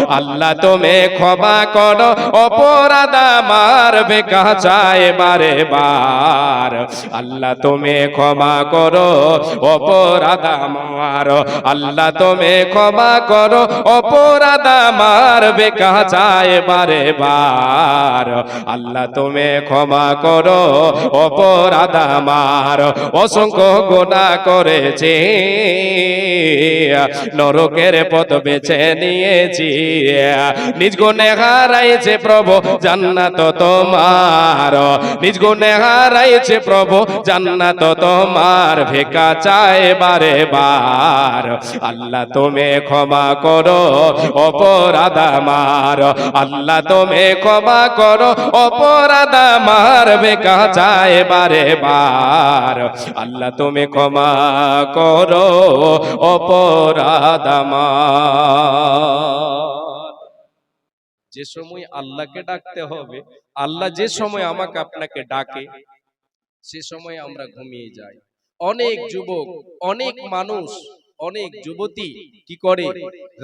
আল্লাহ তুমি ক্ষমা করো অপরাধ আমার বেকা চায় বারে বার আল্লাহ তুমি ক্ষমা করো অপরাধ আমার আল্লাহ তুমি ক্ষমা করো অপরাধ আমার বেকা চায় বারে বার আল্লাহ তুমি ক্ষমা করো অপরাধ আমার অসংখ্য গুনাহ করেছি নরকের পথ বেছে নিয়েছি নিজ গুণে হারাইছে প্রভু জান্নাত তোমার নিজ গুণে হারাইছে প্রভু জান্নাত তোমার ভিক্ষা চাই বারে বার আল্লাহ তুমি ক্ষমা করো অপরাধ আমার আল্লাহ তুমি ক্ষমা করো অপরাধ আমার ভিক্ষা চাই বারে বার আল্লাহ তুমি ক্ষমা করো অপরাধ আমার যে সময় আল্লাহকে ডাকতে হবে আল্লাহ যে সময় আমাকে আপনাকে ডাকে সে সময় আমরা ঘুমিয়ে যাই অনেক যুবক অনেক মানুষ অনেক যুবতী কি করে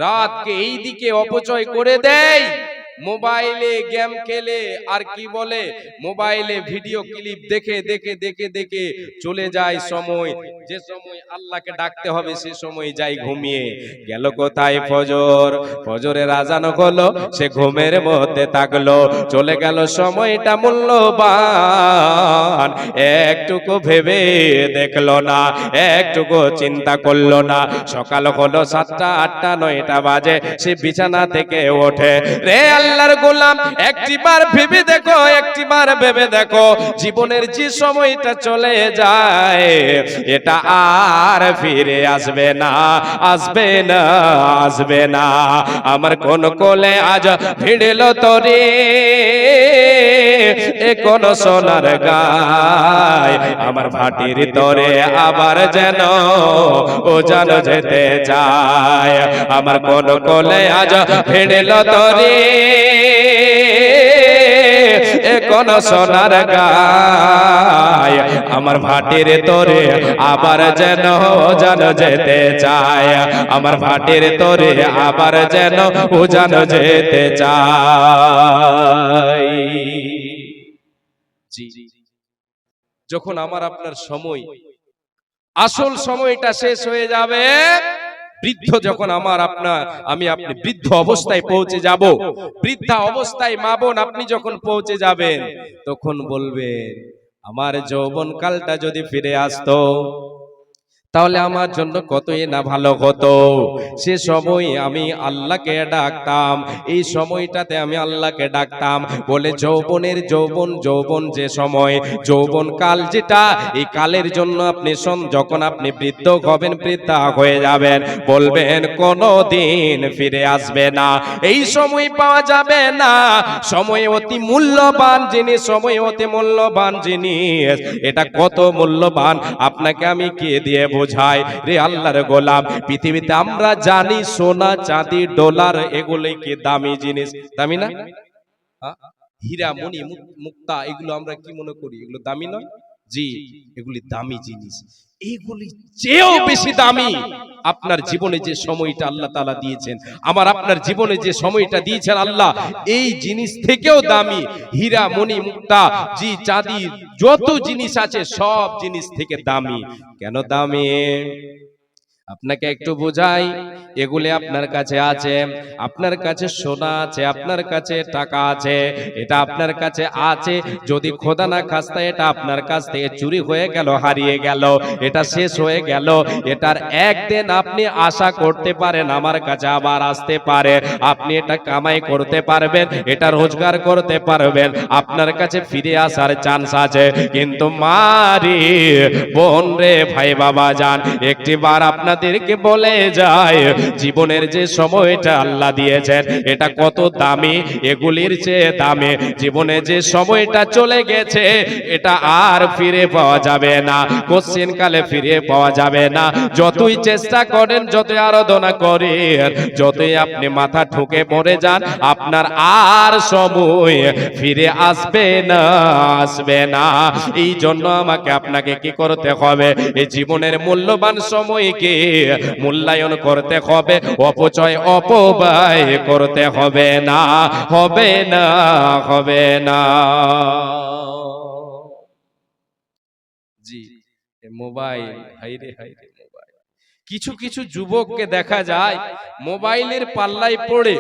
রাতকে এই দিকে অপচয় করে দেয় মোবাইলে গেম খেলে আর কি বলে মোবাইলে ভিডিও ক্লিপ দেখে দেখে দেখে দেখে চলে যায় সময় যে সময় আল্লাহকে ডাকতে হবে সে সময় যাই ঘুমিয়ে গেল কোথায় ফজর ফজরের আজান হলো সে ঘুমের মধ্যে থাকলো চলে গেল সময়টা মূল্যবান একটুকু ভেবে দেখলো না একটুকু চিন্তা করলো না সকাল হলো 7টা 8টা 9টা বাজে সে বিছানা থেকে ওঠে রে আল্লাহর গোলাম একটিবার ভেবে দেখো একটিবার ভেবে দেখো জীবনের যে সময়টা চলে যায় এটা আর ফিরে আসবে না আসবে না আসবে না আমার কোন কোলে আজ ভিড়লো তোরে এ কোন সোনার গায় আমার ভাটির তরে আবার যেন ও যেন যেতে চায় আমার কোন কোলে আজ ভিড়লো তোরে এ কোন সোনার গায় আমার ভাটির তরে আবার যেন যেন যেতে চায় আমার ভাটির তরে আবার যেন ও যেন যেতে চায় যখন আমার আপনার সময় আসল সময়টা শেষ হয়ে যাবে বৃদ্ধ যখন আমার আপনার আমি আপনি বৃদ্ধ অবস্থায় পৌঁছে যাব বৃদ্ধা অবস্থায় মা বোন আপনি যখন পৌঁছে যাবেন তখন বলবেন আমার যৌবন কালটা যদি ফিরে আসতো তাহলে আমার জন্য কতই না ভালো হতো সে সময় আমি আল্লাহকে ডাকতাম এই সময়টাতে আমি আল্লাহকে ডাকতাম বলে যৌবনের যৌবন যে সময় যৌবন কাল যেটা এই কালের জন্য আপনি যখন আপনি বৃদ্ধ হবেন বৃদ্ধা হয়ে যাবেন বলবেন কোনোদিন ফিরে আসবে না এই সময় পাওয়া যাবে না সময় অতি মূল্যবান জিনিস সময় অতি মূল্যবান জিনিস এটা কত মূল্যবান আপনাকে আমি কে দিয়ে বোঝাই রে আল্লাহর গোলাম পৃথিবীতে আমরা জানি সোনা চাঁদি ডলার এগুলোই কি দামি জিনিস দামি না হীরা মণি মুক্তা এগুলো আমরা কি মনে করি এগুলো দামি নয় জি এগুলি দামি জিনিস এইগুলি চেয়েও বেশি দামি আপনার জীবনে যে সময়টা আল্লাহ তাআলা দিয়েছেন আমার আপনার জীবনে যে সময়টা দিয়েছেন আল্লাহ এই জিনিস থেকেও দামি হীরা মণি মুক্তা জি চাঁদি যত জিনিস আছে সব জিনিস থেকে দামি কেন দামি আপনাকে একটু বোঝাই এগুলি আপনার কাছে আছে আপনার কাছে সোনা আছে আপনার কাছে টাকা আছে এটা আপনার কাছে আছে যদি খোদা না খাস্তা এটা আপনার কাছ থেকে চুরি হয়ে গেল হারিয়ে গেল এটা শেষ হয়ে গেল এটার একদিন আপনি আশা করতে পারেন আমার কাছে আবার আসতে পারে আপনি এটা কামাই করতে পারবেন এটা রোজগার করতে পারবেন আপনার কাছে ফিরে আসার চান্স আছে কিন্তু মারি বোন রে ভাই বাবা যান একটিবার আপনাদেরকে বলে যায় জীবনের যে সময়টা আল্লাহ দিয়েছেন এটা কত দামি এগুলির চেয়ে দামি জীবনে যে সময়টা চলে গেছে এটা আর ফিরে পাওয়া যাবে না কোশ্চেন কালে ফিরে পাওয়া যাবে না যতই চেষ্টা করেন যতই আরাধনা করেন যতই আপনি মাথা ঠুকে পড়ে যান আপনার আর সময় ফিরে আসবে না এই জন্য আমাকে আপনাকে কি করতে হবে এই জীবনের মূল্যবান সময়কে মূল্যায়ন করতে হবে, অপচয় অপব্যয় করতে হবে না, হবে না, হবে না। জি, মোবাইল, হাইরে হাইরে মোবাইল। কিছু কিছু যুবককে দেখা যায় মোবাইলের পাল্লায় পড়ে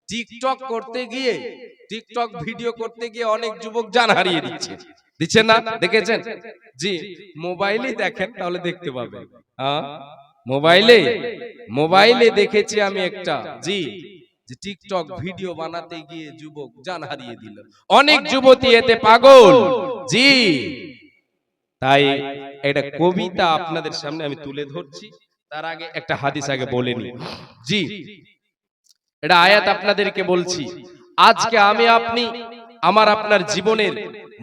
টিকটক করতে গিয়ে, টিকটক ভিডিও করতে গিয়ে অনেক যুবক জান হারিয়ে দিচ্ছে। দিচ্ছেন না, দেখেছেন? জি, মোবাইলে দেখেন তাহলে দেখতে পাবেন। মোবাইলে মোবাইলে দেখেছি আমি একটা, জি, যে টিকটক ভিডিও বানাতে গিয়ে যুবক জান হারিয়ে দিল, অনেক যুবতী এতে পাগল। জি, তাই এটা কবিতা আপনাদের সামনে আমি তুলে ধরছি, তার আগে একটা হাদিস আগে বলে নি। জি, এটা আয়াত আপনাদেরকে বলছি। আজকে আমি আপনি আমার আপনার জীবনের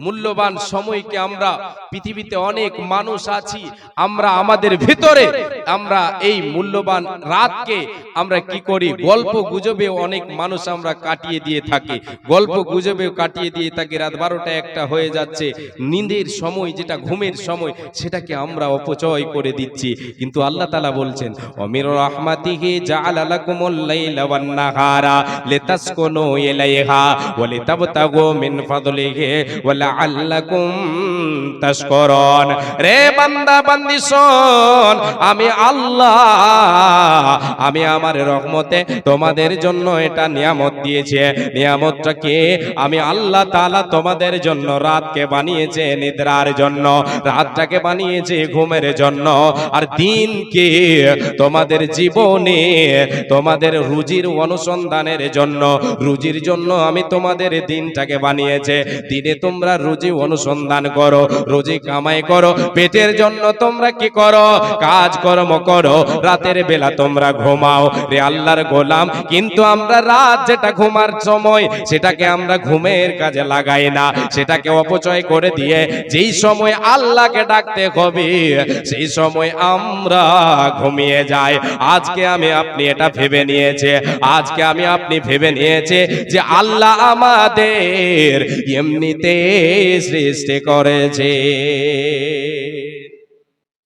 মূল্যবান সময়কে, আমরা পৃথিবীতে অনেক মানুষ আছি, আমরা আমাদের ভিতরে আমরা এই মূল্যবান রাতকে আমরা কি করি, গল্প গুজবে অনেক মানুষ আমরা কাটিয়ে দিয়ে থাকি, গল্প গুজবেও কাটিয়ে দিয়ে থাকি। রাত 12টা 1টা হয়ে যাচ্ছে, নিন্দের সময় যেটা ঘুমের সময় সেটাকে আমরা অপচয় করে দিচ্ছি। কিন্তু আল্লাহ তাআলা বলছেন, অমির রাহমাতিহি জাআলা লাকুমুল লাইলা ওয়ান নাহারা লিতাসকুনু ইলাইহা ওয়া লিতাবতাগু মিন ফাদলিহি ওয়া লাআল্লাকুম তাশকুরুন। রে বান্দা বান্দি শোন, আমি আল্লাহ, আমি আমার রহমতে তোমাদের জন্য এটা নিয়ামত দিয়েছে। নিয়ামতটা কি? আমি আল্লাহ তাআলা তোমাদের জন্য রাতকে বানিয়েছে নিদ্রার জন্য, রাতটাকে বানিয়েছে ঘুমের জন্য, আর দিনকে তোমাদের জীবনে তোমাদের রুজির অনুসন্ধানের জন্য, রুজির জন্য আমি তোমাদের দিনটাকে বানিয়েছে। দিনে তোমরা রুজি অনুসন্ধান করো, রুজি কামাই করো, পেটের জন্য তোমরা কি করো, কাজ কর্ম করো, রাতের বেলা তোমরা ঘুমাও রে আল্লাহর গোলাম। কিন্তু আমরা রাত যেটা ঘুমার সময় সেটাকে আমরা ঘুমের কাজে লাগাই না, সেটাকে অপচয় করে দিয়ে যেই সময় আল্লাহকে ডাকতে হবে সেই সময় আমরা ঘুমিয়ে যাই। আজকে আমি আপনি এটা ভেবে নিয়েছে, আজকে আমি আপনি ভেবে নিয়েছে যে আল্লাহ আমাদের এমনিতে সৃষ্টি করেছে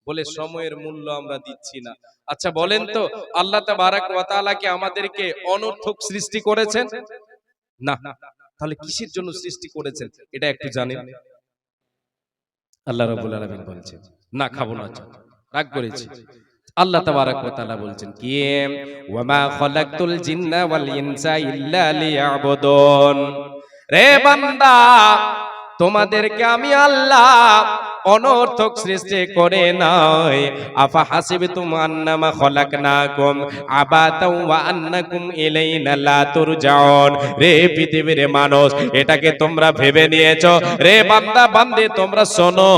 বলে সময়ের মূল্য আমরা দিচ্ছি না। আচ্ছা বলেন তো, আল্লাহ তাবারাক ওয়া তাআলা কি আমাদেরকে অনর্থক সৃষ্টি করেছেন? না। তাহলে কিসের জন্য সৃষ্টি করেছেন এটা একটু জানেন? আল্লাহ রাব্বুল আলামিন বলছেন, না খাবো না, রাগ করেছি। আল্লাহ তাবারাক ওয়া তাআলা বলছেন কি, ওয়া মা খালাকতুল জিন্না ওয়াল ইনসা ইল্লা লিয়াবুদুন। রে বান্দা, তোমাদেরকে আমি আল্লাহ অনর্থক সৃষ্টি করে নাই। আফা হাসিবতুম আন্নামা খালাকনাকুম আবাতাও ওয়া আন্নাকুম ইলাইনা লা তুরজাউন। রে পৃথিবীর মানুষ, এটাকে তোমরা ভেবে নিয়েছো? রে বান্দা বান্দে তোমরা শোনো,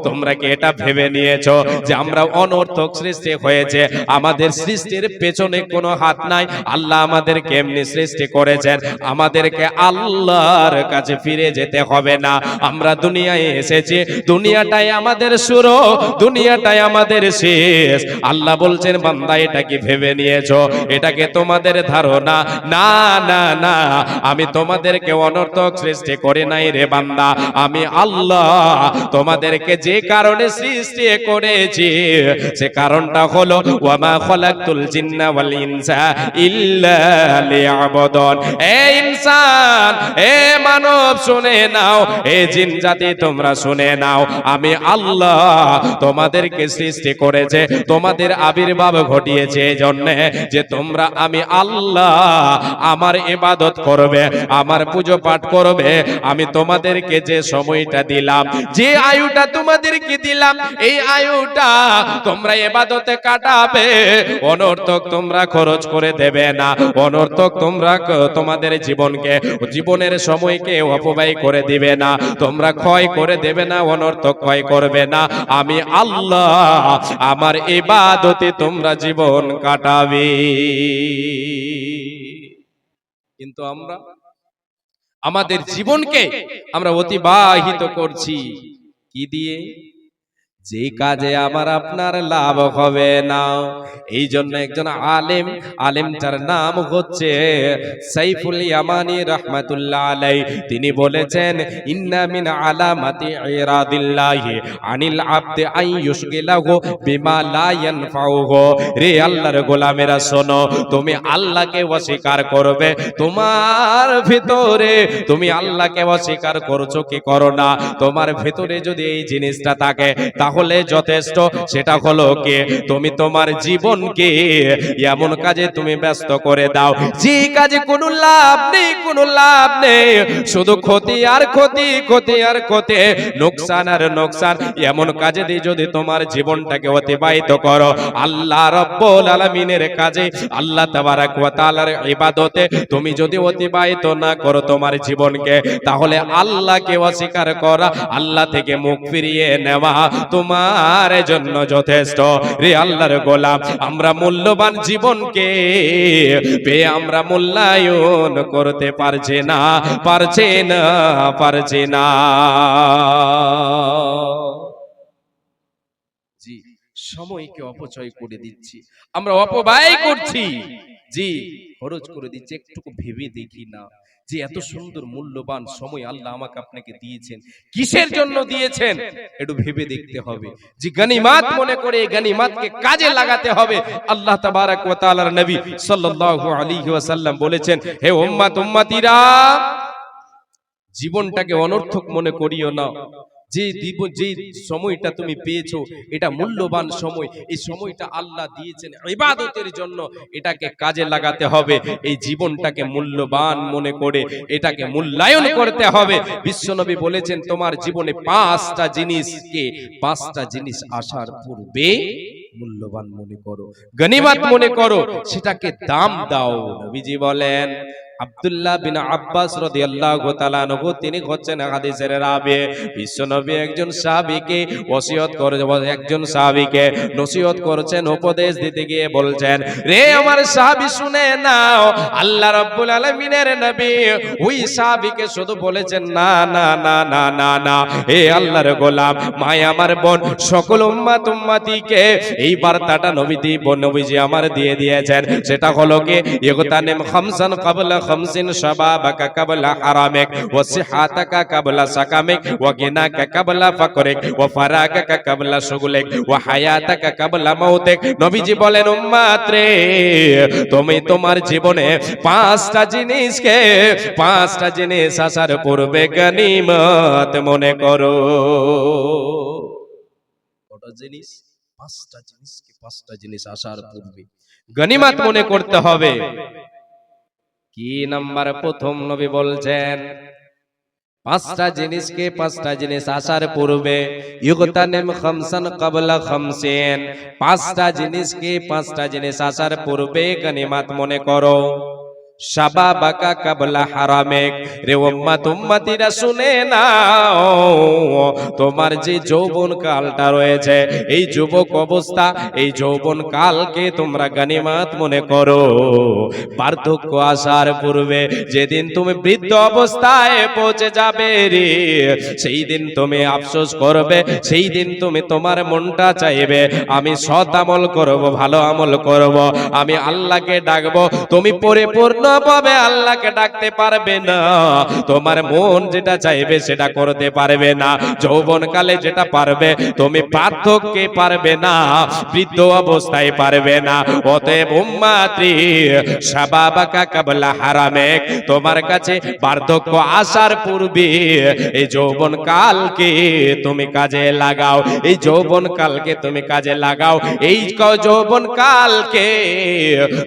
তোমরা কি এটা ভেবে নিয়েছো যে আমরা অনর্থক সৃষ্টি হয়েছে, আমাদের সৃষ্টির পেছনে কোনো হাত নাই? আল্লাহ আমাদেরকে এমনি সৃষ্টি করেছেন, আমাদেরকে আল্লাহর কাছে ফিরে যেতে হবে না। আমরা দুনিয়ায় এসেছি, দুনিয়াটাই আমাদের শুরু, দুনিয়াটাই আমাদের শেষ। আল্লাহ বলছেন বান্দা এটা কি ভেবে নিয়েছো? এটাকে তোমাদের ধারণা? না না না, আমি তোমাদেরকে অনর্থক সৃষ্টি করে নাই রে বান্দা। আমি আল্লাহ তোমাদেরকে যে কারণে সৃষ্টি করেছি সে কারণটা হলো ওয়া মা খালাকতুল জিন্না ওয়াল ইনসা ইল্লা লিয়াবুদুন। এ ইনসান, এ মানব শুনে নাও, এ জিন জাতি তোমরা শুনে নাও, আমি আল্লাহ তোমাদেরকে সৃষ্টি করেছে, তোমাদের আবির্ভাব ঘটিয়েছে এই জন্য যে তোমরা আমি আল্লাহ আমার ইবাদত করবে, আমার পুজো পাঠ করবে। আমি তোমাদেরকে যে সময়টা দিলাম, যে আয়ুটা তোমাদেরকে দিলাম, এই আয়ুটা তোমরা ইবাদতে কাটাবে, অনর্থক তোমরা খরচ করে দেবে না, অনর্থক তোমরা তোমাদের জীবনকে, জীবনের সময়কে অপব্যয় করে দিবে না, তোমরা ক্ষয় করে দেবে না, অনর্থক ক্ষয় করবে না। আমি আল্লাহ আমার ইবাদতে তোমরা জীবন কাটাবে। কিন্তু আমরা আমাদের জীবনকে আমরা অতিবাহিত করছি কি দিয়ে? যে কাজে আমার আপনার লাভ হবে না। এই জন্য একজন আলেমটার নাম হচ্ছে সাইফুল ইয়ামানি রাহমাতুল্লাহ আলাইহি, তিনি বলেছেন ইন্না মিন আলামাতি ইরাদিল্লাহি আনিল আবদি আন ইউশগিলাহু বিমা লা ইয়ানফাউহু। রে আল্লাহর গোলামেরা শোনো, তুমি আল্লাহকে অস্বীকার করবে, তোমার ভিতরে তুমি আল্লাহকে অস্বীকার করছো কি করো না, তোমার ভিতরে যদি এই জিনিসটা থাকে তাহলে যথেষ্ট। সেটা হলো কি, তুমি তোমার জীবনকে এমন কাজে তুমি ব্যস্ত করে দাও যে কাজে কোনো লাভ নেই, কোনো লাভ নেই, শুধু ক্ষতি আর ক্ষতি, ক্ষতি আর ক্ষতি, নোকসান আর নোকসান। এমন কাজে দিয়ে যদি তোমার জীবনটাকে অতিবাহিত করো আল্লাহ রাব্বুল আলামিনের কাজে, আল্লাহ তাবারাক ওয়া তাআলার ইবাদতে তুমি যদি অতিবাহিত না করো তোমার জীবনকে, তাহলে আল্লাহকে অস্বীকার করা, আল্লাহ থেকে মুখ ফিরিয়ে নেওয়া তোমার জন্য যথেষ্ট। রে আল্লাহর গোলাম, আমরা মূল্যবান জীবনকে পেয়ে আমরা মূল্যায়ন করতে পারছি না, পারছি না, পারছি না। জি, সময়কে অপচয় করে দিচ্ছি, আমরা অপব্যয় করছি, জি খরচ করে দিচ্ছি। একটু ভেবে দেখি না যে এত সুন্দর মূল্যবান সময় আল্লাহ আমাকে আপনাকে দিয়েছেন, কিসের জন্য দিয়েছেন একটু ভেবে দেখতে হবে। যে গনিমত মনে করে এই গনিমতকে কাজে লাগাতে হবে। আল্লাহ তাবারাক ওয়া তাআলার নবী সাল্লাল্লাহু আলাইহি ওয়াসাল্লাম বলেছেন, হে উম্মত উম্মতিরা, জীবনটাকে অনর্থক মনে করিও না। যে সময়টা তুমি পেয়েছো এটা মূল্যবান সময়, এই সময়টা আল্লাহ দিয়েছেন ইবাদতের জন্য, এটাকে কাজে লাগাতে হবে। এই জীবনটাকে মূল্যবান মনে করে এটাকে মূল্যায়ন করতে হবে। বিশ্বনবী বলেছেন তোমার জীবনে পাঁচটা জিনিস আসার পূর্বে মূল্যবান মনে করো, গনিমত মনে করো, সেটাকে দাম দাও। নবীজি বলেন, আব্দুল্লাহ বিন আব্বাস রাদিয়াল্লাহু তাআলা আনহু তিনি হচ্ছেন হাদিসের রাবি। বিশ্বনবী একজন সাহাবীকে ওসিয়ত করে, একজন সাহাবীকে নসিহত করেছেন, উপদেশ দিতে গিয়ে বলছেন, রে আমার সাহাবী শুনে নাও, আল্লাহ রাব্বুল আলামিনের নবী ওই সাহাবীকে শুধু বলেছেন না না না না না না, হে আল্লাহর গোলাম, মায় আমার বোন, সকল উম্মত উম্মতিকে এই বার্তাটা নবীজি আমার দিয়ে দিয়েছেন। সেটা হলো কি, ইগতানিম খামসান ক্বাবলা খামসিন, শাবাবাকা ক্বাবলা হারামিক, ওয়া সিহাতাকা ক্বাবলা সাকামিক, ওয়া গিনাকা ক্বাবলা ফাকরিক, ওয়া ফারাগাকা ক্বাবলা শুগলিক, ওয়া হায়াতাকা ক্বাবলা মাউতিক। নবীজি বলেন, উম্মত রে, তুমি তোমার জীবনে পাঁচটা জিনিস আসার পূর্বে গনিমত মনে করো। কত জিনিস? পাঁচটা জিনিস আসার পূর্বে গনিমত মনে করতে হবে। কি নাম্বার? প্রথম নবী বলছেন পাঁচটা জিনিস আসার পূর্বে, ইগতানিম খামসান ক্বাবলা খামসিন, পাঁচটা জিনিস আসার পূর্বে গনিমত মনে করো। শাবাবাকা ক্বাবলা হারামিক, রে উম্মত উম্মতিরা শুনে নাও, তোমার যে যৌবন কালটা রয়েছে, এই যুবক অবস্থা, এই যৌবন কালকে তোমরা গনিমত মনে করো। বার্ধক্য আসার পূর্বে যেদিন তুমি বৃদ্ধ অবস্থায় পৌঁছে যাবে রে, সেই দিন তুমি আফসোস করবে, সেই দিন তুমি তোমার মনটা চাইবে আমি সৎ আমল করব, ভালো আমল করব, আমি আল্লাহকে ডাকবো। তুমি পরিপূর্ণ ভাবে আল্লাহকে ডাকতে পারবে না, তোমার মন যেটা চাইবে সেটা করতে পারবে না। যৌবনকালে যেটা পারবে তুমি বার্ধক্যে পারবে না, বৃদ্ধ অবস্থায় পারবে না। অতএব উম্মতি, শাবাবাকা ক্বাবলা হারামিক, তোমার কাছে বার্ধক্য আসার পূর্বে এই যৌবন কালকে তুমি কাজে লাগাও, এই যৌবন কালকে তুমি কাজে লাগাও, এই যৌবন কালকে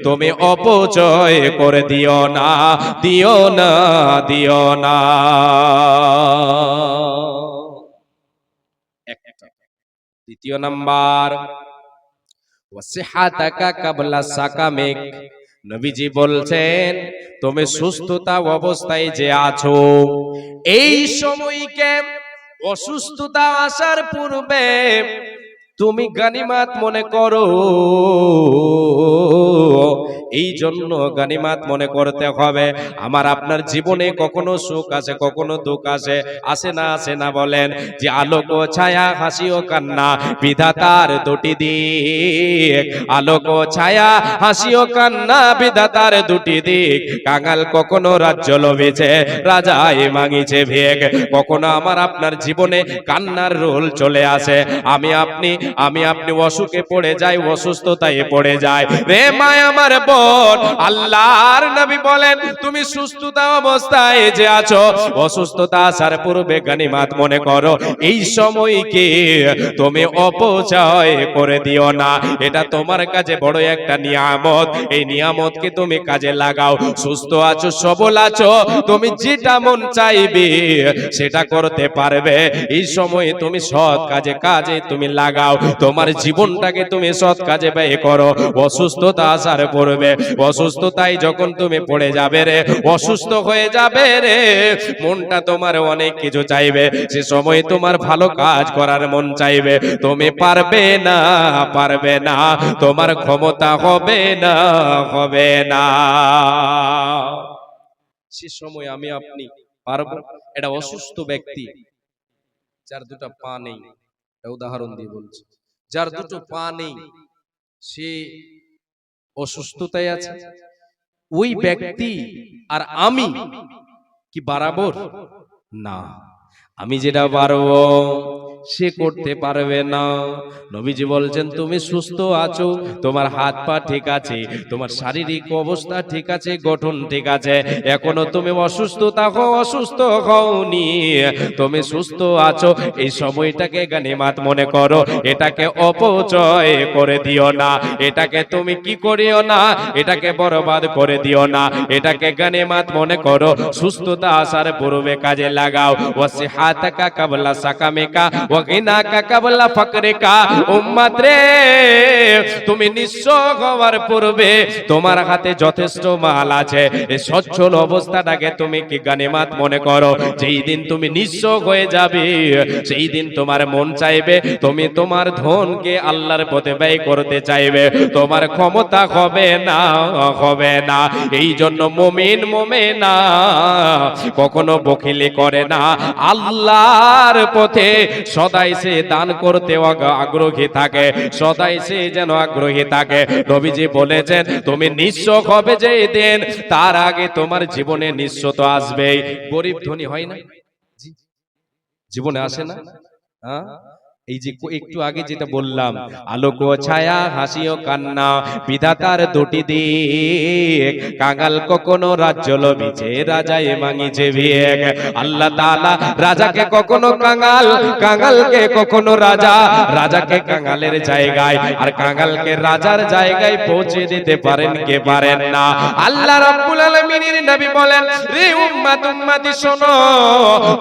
তুমি অপচয় করে দিও না, দিও না, দিও না। দ্বিতীয় নাম্বার, ওয়াসিহাতাকা ক্বাবলা সাকামিক, নবীজি বলছেন তুমি সুস্থতা অবস্থায় যে আছো, এই সময়কে অসুস্থতা আসার পূর্বে তুমি গনিমত মনে করো। এই জন্য গনিমত মনে করতে হবে। আমার আপনার জীবনে কখনো সুখ আছে, কখনো দুঃখ আছে, আসে না বলেন? যে আলোক ও ছায়া, হাসি ও কান্না, বিধাতার দুটি দিক। আলোক ও ছায়া, হাসি ও কান্না, বিধাতার দুটি দিক। কাঙাল কখনো রাজ্য লোভেছে, রাজাই মাগিছে ভিক। কখনো আমার আপনার জীবনে কান্নার রোল চলে আসে। আমি আপনি অসুখে পড়ে যাই, অসুস্থতায় পড়ে যায়। রে মায় আমার বোন, আল্লাহর নবী বলেন তুমি সুস্থতা অবস্থায় যে আছো, অসুস্থতা আসার পূর্বে গনিমত মনে করো। এই সময়কে তুমি অপচয় করে দিও না। এটা তোমার কাছে বড় একটা নিয়ামত। এই নিয়ামতকে তুমি কাজে লাগাও। সুস্থ আছো, সবল আছো, তুমি যেটা মন চাইবে সেটা করতে পারবে। এই সময়ে তুমি সৎ কাজে তুমি লাগাও। তোমার জীবনটাকে তুমি সৎ কাজে ব্যয় করো। অসুস্থতা আসার পূর্বে, অসুস্থতায় যখন তুমি পড়ে যাবে রে, অসুস্থ হয়ে যাবে রে, মনটা তোমার অনেক কিছু চাইবে। সে সময় তোমার ভালো কাজ করার মন চাইবে, তুমি পারবে না, তোমার ক্ষমতা হবে না। সে সময় আমি আপনি পারবো? এটা অসুস্থ ব্যক্তি যার দুটো পা নেই, উদাহরণ দিয়ে বলছি, যার দুটো পা নেই, সে অসুস্থতায় আছে। ওই ব্যক্তি আর আমি কি বরাবর? না। আমি যেটা পারবো সে করতে পারবে না। নবীজি বলছেন তুমি সুস্থ আছো, তোমার হাত পা ঠিক আছে, তোমার শারীরিক অবস্থা ঠিক আছে, গঠন ঠিক আছে, এখনো তুমি অসুস্থ হওনি, তুমি সুস্থ আছো। এই সময়টাকে গনিমত মনে করো, এটাকে অপচয় করে দিও না, এটাকে তুমি কি করিও না, এটাকে বরবাদ করে দিও না, এটাকে গনিমত মনে করো। সুস্থতা আসার পূর্বে কাজে লাগাও। ওয়াসিহাতাকা কাবলা সাকামিকা ওয়া গিনাকা কাবলা ফাকরিকা। উম্মত রে, তুমি নিঃস্ব হওয়ার পূর্বে তোমার হাতে যথেষ্ট মাল আছে, এই সচ্ছল অবস্থাটাকে তুমি কি গনিমত মনে করো। যেই দিন তুমি নিঃস্ব হয়ে যাবে, সেই দিন তোমার মন চাইবে তুমি তোমার ধনকে আল্লাহর পথে ব্যয় করতে চাইবে, তোমার ক্ষমতা হবে না। এই জন্য মুমিনা কখনো বখিলি করে না, আল্লাহর পথে সদাই সে দান করতে আগ্রহী থাকে, সদাই সে যেন আগ্রহী থাকে। নবীজি বলেছেন তুমি নিঃস্ব হবে যে দিন, তার আগে তোমার জীবনে নিঃস্ব তো আসবেই। গরিব ধনী হয় না, জীবনে আসে না? হ্যাঁ, এই যে একটু আগে যেটা বললাম, আলোক ও ছায়া, হাসি ও কান্না, বিধাতার দুটি দিক। কাঙাল কখনো রাজ্য লোভিছে, রাজায় মাগিছে ভিক। আল্লাহ তাআলা রাজাকে কখনো কাঙাল, কাঙালকে কখনো রাজা, রাজাকে কাঙালের জায়গায় আর কাঙালকে রাজার জায়গায় পৌঁছে দিতে পারেন কে পারেন না? আল্লাহ রাব্বুল আলামিনের নবী বলেন, রে উম্মতি শোনো,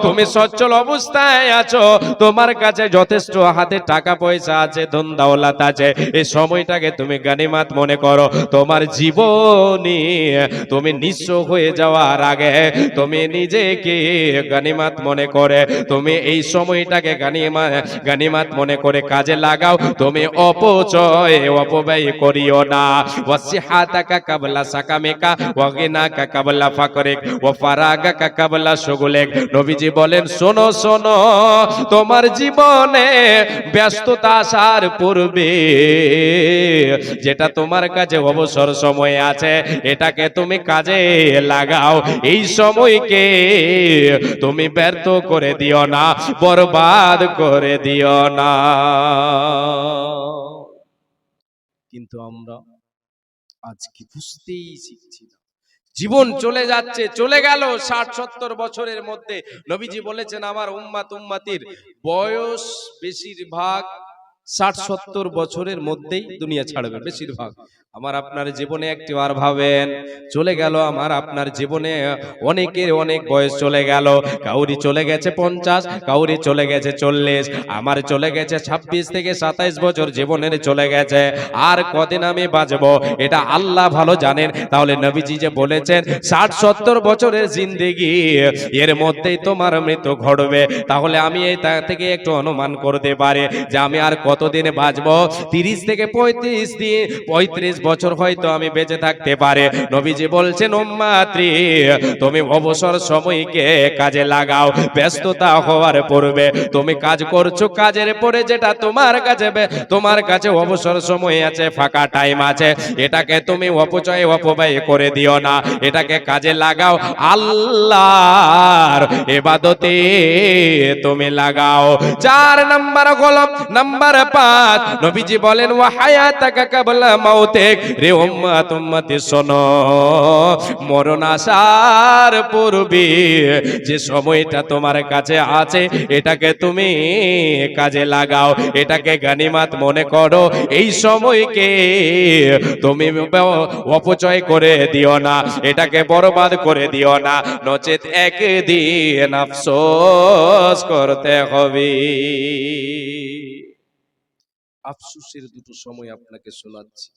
তুমি সচ্ছল অবস্থায় আছো, তোমার কাছে যথেষ্ট হাতে টাকা পয়সা আছে, ধন দৌলত আছে, এই সময়টাকে তুমি গনিমত মনে করো। তোমার জীবনে তুমি নিঃস্ব হয়ে যাওয়ার আগে তুমি নিজেকে গনিমত মনে করে তুমি এই সময়টাকে গনিমত মনে করে কাজে লাগাও। তুমি অপব্যয় করিও না। ওয়াসিহাতাকা কাবলা সাকামিকা ওয়া গিনাকা কাবলা ফাকরিক ওয়া ফারাগাকা কাবলা শুগুলিক। নবীজি বলেন শোনো, তোমার জীবনে ব্যস্ততা আসার পূর্বে যেটা তোমার কাছে অবসর সময় আছে, এটাকে তুমি কাজে লাগাও। এই সময়কে তুমি ব্যর্থ করে দিও না, বরবাদ করে দিও না। কিন্তু আমরা আজকে বুঝতেই শিখছি না। জীবন চলে যাচ্ছে, চলে গেল 60-70 বছরের মধ্যে। নবীজি বলেছেন আমার উম্মতির বয়স বেশিরভাগ 60-70 বছরের মধ্যেই দুনিয়া ছাড়বে, বেশিরভাগ। আমার আপনার জীবনে একটিবার ভাবেন, চলে গেল আমার আপনার জীবনে অনেকের অনেক বয়স চলে গেল। কাউরি চলে গেছে 50, কাউরি চলে গেছে 40, আমার চলে গেছে 26 থেকে 27 বছর জীবনের চলে গেছে। আর কদিন আমি বাঁচবো এটা আল্লাহ ভালো জানেন। তাহলে নবীজি যে বলেছেন 60-70 বছরের জিন্দেগি, এর মধ্যেই তোমার মৃত্যু ঘটবে। তাহলে আমি এই থেকে একটু অনুমান করতে পারি যে আমি আর কতদিন বাঁচবো? 30 থেকে 35 দিন, 35 বছর হয়তো আমি বেঁচে থাকতে পারে। নবীজি বলছেন, উম্মতি তুমি অবসর সময়কে কাজে লাগাও। ব্যস্ততা হওয়ার পূর্বে তুমি কাজ করছো, কাজের পরে যেটা তোমার কাছে অবসর সময় আছে, ফাঁকা টাইম আছে, এটাকে তুমি অপব্যয় করে দিও না, এটাকে কাজে লাগাও, আল্লাহর ইবাদতে তুমি লাগাও। 4 নাম্বার হলো, নাম্বার 5, নবীজি বলেন ওয়া হায়াতাকা কাবলা মাউতিক। রে উম্মতি শোনো, মরণ আসার পূর্বে যে সময়টা তোমার কাছে আছে এটাকে তুমি কাজে লাগাও, এটাকে গানিমাত মনে করো। এই সময়কে তুমি অপচয় করে দিও না, এটাকে বরবাদ করে দিও না, নচেত একদিন আফসোস করতে হবে। আফসোসের দুটো সময় আপনাকে শোনাচ্ছি।